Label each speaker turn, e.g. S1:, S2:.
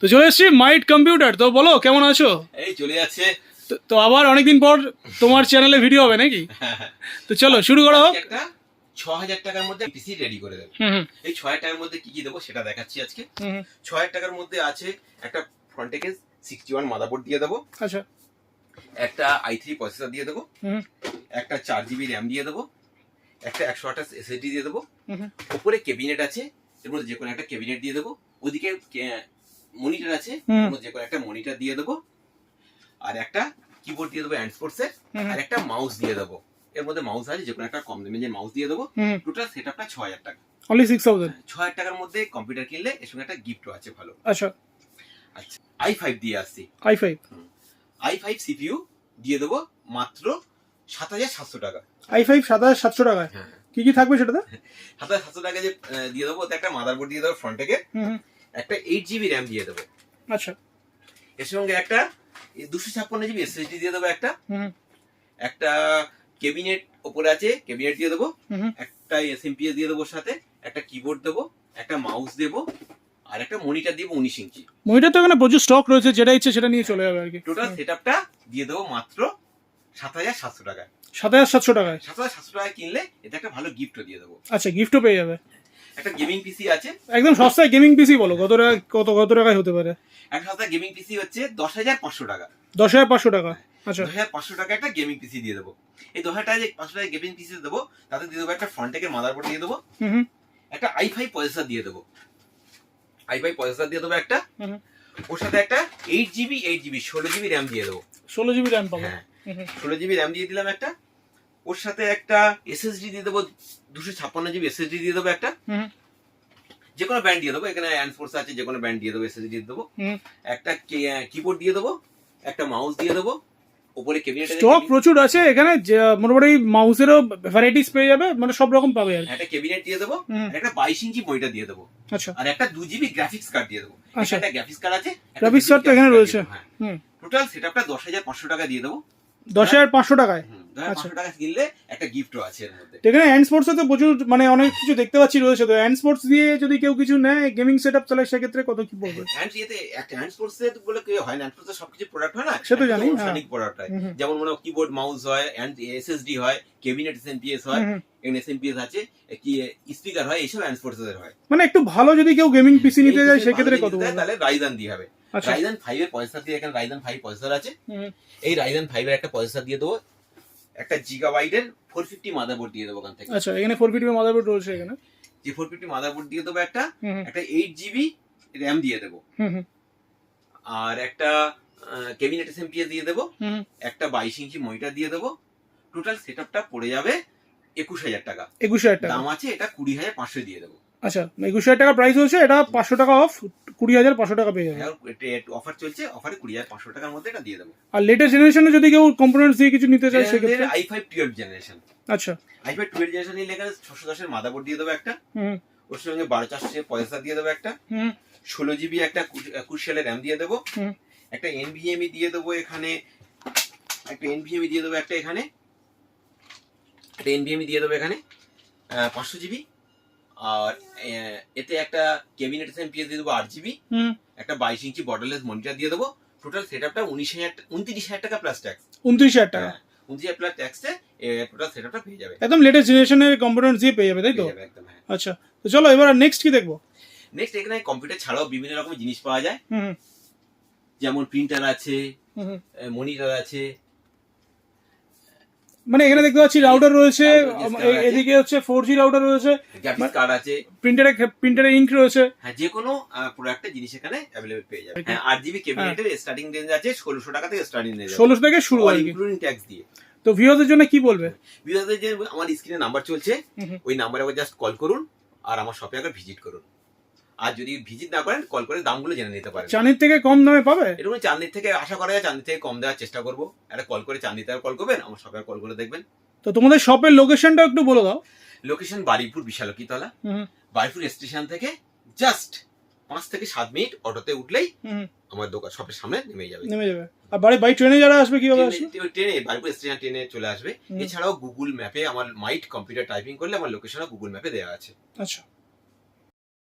S1: তো চলে এসেছি মাইট কম্পিউটার। তো বলো কেমন আছো?
S2: এই চলে যাচ্ছে।
S1: তো আবার অনেকদিন পর তোমার চ্যানেলে ভিডিও হবে নাকি? তো চলো শুরু করা হোক।
S2: একটা ৬,০০০ টাকার মধ্যে পিসি রেডি করে দেবো। এই ৬,০০০ টাকার মধ্যে কি কি দেবো সেটা দেখাচ্ছি আজকে। ৬,০০০ টাকার মধ্যে আছে একটা ফ্রন্টেকের 61 মাদারবোর্ড দিয়ে দেবো,
S1: আচ্ছা,
S2: একটা i3 প্রসেসর দিয়ে দেবো, একটা 4GB র্যাম দিয়ে দেবো, একটা 128 SSD দিয়ে দেবো, উপরে ক্যাবিনেট আছে, এর মধ্যে যে কোনো একটা ক্যাবিনেট দিয়ে দেবো, ওদিকে মনিটর আছে, এর মধ্যে যে কোনো একটা মনিটর দিয়ে দেবো, আর একটা কিবোর্ড দিয়ে দেবো হ্যান্ডস্পোর্টসের, আর একটা মাউস দিয়ে দেবো। এর মধ্যে মাউস আছে, যে কোনো একটা কম দামি যে মাউস দিয়ে দেবো। টোটাল সেটআপটা ৬,০০০ টাকা।
S1: অনলি 6000।
S2: ৬,০০০ টাকার মধ্যে কম্পিউটার কিনলে এর সঙ্গে একটা গিফটও আছে ভালো।
S1: আচ্ছা,
S2: আচ্ছা i5 দিয়ে আসছি। i5 সিপিইউ দিয়ে দেবো মাত্র ৭,৭০০ টাকা।
S1: i5 7700 টাকায়
S2: হ্যাঁ,
S1: কি কি থাকবে সেটাতে?
S2: ৭,৭০০ টাকা যে দিয়ে দেবো, একটা মাদারবোর্ড দিয়ে দেবো ফ্রন্ট থেকে, একটা 8GB র্যাম দিয়ে দেবো,
S1: আচ্ছা,
S2: এর সঙ্গে একটা 256GB SSD দিয়ে দেবো, একটা ক্যাবিনেট উপরে আছে, ক্যাবিনেট দিয়ে দেবো, একটা এসএমপিএস দিয়ে দেবো, সাথে একটা কিবোর্ড দেবো, একটা মাউস দেবো, আর একটা মনিটর দেবো 19 ইঞ্চি।
S1: মনিটর তো এখানে প্রচুর স্টক রয়েছে, যেটা ইচ্ছে সেটা নিয়ে চলে যাবে আর কি।
S2: টোটাল সেটআপটা দিয়ে দেবো মাত্র ৭,৭০০ টাকায়।
S1: 7700 টাকায়
S2: ৭,৭০০ টাকায় কিনলে এতে একটা ভালো গিফটও দিয়ে দেবো।
S1: আচ্ছা, গিফটও পেয়ে যাবে।
S2: একটা গেমিং পিসি আছে,
S1: একদম সস্তায় গেমিং পিসি। বলো কত টাকা, কত টাকায় হতে পারে?
S2: একটা সস্তা গেমিং পিসি হচ্ছে ১০,৫০০ টাকা।
S1: 10500 টাকা। আচ্ছা,
S2: ১০,৫০০ টাকা একটা গেমিং পিসি দিয়ে দেবো। এই ১০,০০০ টাকা যে ৫০০ টাকা গেমিং পিসি দেবো, তাতে দিয়ে দেবো একটা ফ্রন্টেকের মাদারবোর্ড দিয়ে দেবো, একটা i5 প্রসেসর দিয়ে দেবো, i5 প্রসেসর দিয়ে দেবো একটা, ওর সাথে একটা 8GB 16GB র্যাম দিয়ে দেবো।
S1: 16GB র্যাম পাবো।
S2: হ্যাঁ, 16GB র্যাম দিয়ে দিলাম একটা, ওর সাথে একটা এসএসডি দিয়ে দেবো, 256GB এসএসডি দিয়ে দেবো একটা, যে কোনো ব্র্যান্ড দিয়ে দেবো, এখানে অ্যান্ডফোর্স আছে, যে কোনো ব্র্যান্ড দিয়ে দেবো, এসএসডি দিয়ে দেবো, একটা কিবোর্ড দিয়ে দেবো, একটা মাউস দিয়ে দেবো, উপরে ক্যাবিনেট
S1: স্টক প্রচুর আছে এখানে, মোটামুটি মাউসেরও ভ্যারাইটিস পেয়ে যাবে, মানে সব রকম পাবে আর কি।
S2: একটা ক্যাবিনেট দিয়ে দেবো, একটা 22 ইঞ্চি মনিটর দিয়ে দেবো,
S1: আচ্ছা,
S2: আর একটা 2GB গ্রাফিক্স কার্ড দিয়ে দেবো।
S1: আচ্ছা,
S2: একটা গ্রাফিক্স কার্ড আছে,
S1: গ্রাফিক্স কার্ড তো এখানে রয়েছে।
S2: টোটাল সেটআপটা ১০,৫০০ টাকা দিয়ে দেবো।
S1: 10500 টাকায়।
S2: ১০,৫০০ টাকা কিনলে একটা গিফটও আছে এর মধ্যে।
S1: এখানে হ্যান্ড স্পোর্টস তো প্রচুর, মানে অনেক কিছু দেখতে পাচ্ছি রয়েছে। তো হ্যান্ড স্পোর্টস দিয়ে যদি কেউ কিছু নেয় গেমিং সেটআপ, তাহলে সেক্ষেত্রে কত কি পড়বে?
S2: হ্যান্ড ইয়েতে একটা হ্যান্ড স্পোর্টস এ বলে কি হয়, হ্যান্ড স্পোর্টস সবকিছু প্রোডাক্ট হয় না,
S1: সে তো জানি,
S2: অনেক প্রোডাক্ট হয়, যেমন মনে কিবোর্ড মাউস হয়, এসএসডি হয়, ক্যাবিনেট এসএমপিএস হয়, এখানে এসএমপিএস আছে, কি স্পিকার হয়, এইসব হ্যান্ড স্পোর্টস এর হয়।
S1: মানে একটু ভালো যদি কেউ গেমিং পিসি নিতে যায় সেক্ষেত্রে কত পড়বে?
S2: তাহলে রাইজান দিয়ে হবে।
S1: আচ্ছা,
S2: রাইজান 5 এর প্রসেসর দিয়ে, এখানে রাইজান 5 প্রসেসর আছে, এই রাইজান 5 এর একটা প্রসেসর দিয়ে দেবো, একটা জিগাবাইটের 450 মাদারবোর্ড দিয়ে দেবো ওখান থেকে।
S1: আচ্ছা, এখানে 450 মাদারবোর্ড রয়েছে এখানে,
S2: যে 450 মাদারবোর্ড দিয়ে দেবো, একটা 8GB র্যাম দিয়ে দেবো, আর একটা ক্যাবিনেট এসএমপিএস দিয়ে দেবো, একটা 22 ইঞ্চি মনিটর দিয়ে দেবো। টোটাল সেটআপটা পড়ে যাবে ২১,০০০ টাকা।
S1: 21000 টাকা
S2: দাম আছে, এটা 20,৫০০ দিয়ে দেবো।
S1: আচ্ছা, 21000 টাকা প্রাইস হচ্ছে, এটা 500 টাকা অফ, 20500 টাকা পেয়ে যাবে।
S2: অফার চলছে, অফারে 20,৫০০ টাকার মধ্যে এটা দিয়ে দেবো।
S1: আর লেটেস্ট জেনারেশনে যদি কেউ কম্পোনেন্টস দিয়ে কিছু নিতে চায় সেক্ষেত্রে
S2: i5 12 জেনারেশন।
S1: আচ্ছা,
S2: i5 12 জেনারেশন নিলে এখানে 610 এর মাদারবোর্ড দিয়ে দেবো একটা, ওর সঙ্গে 12400 প্রসেসর দিয়ে দেবো একটা, 16GB একটা ক্রুশিয়াল র্যাম দিয়ে দেবো, একটা NVMe দিয়ে দেবো এখানে, একটা NVMe দিয়ে দেবো একটা এখানে, একটা NVMe দিয়ে দেবো এখানে 500GB, আর এতে একটা ক্যাবিনেট এসএমপিএস দিয়ে দেবো 8GB, একটা 22 ইঞ্চি বর্ডারলেস মনিটর দিয়ে দেবো। টোটাল সেটআপটা 29,000 টাকা প্লাস ট্যাক্স।
S1: 29000 টাকা
S2: 29,000 প্লাস ট্যাক্সে টোটাল সেটআপটা পেয়ে যাবে।
S1: একদম লেটেস্ট জেনারেশনের কম্পোনেন্টস দিয়ে পেয়ে যাবে, তাই তো?
S2: একদম, হ্যাঁ।
S1: আচ্ছা, তো চলো এবার নেক্সট কি দেখবো?
S2: নেক্সট এখানে কম্পিউটার ছাড়াও বিভিন্ন রকমের জিনিস পাওয়া যায়, যেমন প্রিন্টার আছে, মনিটর আছে,
S1: মানে এখানে দেখতে পাচ্ছি রাউটার রয়েছে, এদিকে হচ্ছে 4G রাউটার রয়েছে,
S2: গ্রাফিক্স কার্ড আছে,
S1: প্রিন্টারে ইঙ্ক রয়েছে।
S2: হ্যাঁ, যে কোনো প্রোডাক্টের জিনিস এখানে অ্যাভেলেবল পেয়ে যাবে। হ্যাঁ, 8GB ক্যাবিনেটের স্টার্টিং রেঞ্জ আছে 1600 টাকা থেকে স্টার্টিং রেঞ্জ,
S1: 1600 থেকে শুরু আর কি,
S2: ইনক্লুডিং ট্যাক্স দিয়ে।
S1: তো ভিউয়ারদের জন্য কি বলবে?
S2: ভিউয়ারদের যে আমার স্ক্রিনে নাম্বার চলছে, ওই নাম্বারে একবার জাস্ট কল করুন, আর আমার শপে একবার ভিজিট করুন। আর যদি ভিজিট না করেন, কল করে দামগুলো জেনে নিতে পারেন।
S1: চাঁদির থেকে কম দামে পাবে?
S2: এরকম চাঁদির থেকে আশা করা যায়, চাঁদির থেকে কম দেওয়ার চেষ্টা করবো। একটা কল করে চাঁদিতে কল করবেন, আমার শপে কল করে দেখবেন।
S1: তো তোমাদের শপের লোকেশনটা একটু বলে দাও।
S2: লোকেশন বারুইপুর বিশালক্ষীতলা। বারুইপুর স্টেশন থেকে জাস্ট 5 থেকে 7 মিনিট অটোতে উঠলেই আমার দোকান শপের সামনে নেমে যাবে।
S1: আর বাই ট্রেনে যারা আসবে কিভাবে আসবে?
S2: ট্রেনে, বারুইপুর স্টেশন ট্রেনে চলে আসবে। এছাড়াও গুগল ম্যাপে আমার মাইট কম্পিউটার টাইপিং করলে আমার লোকেশনও গুগল ম্যাপে দেওয়া আছে।
S1: আচ্ছা।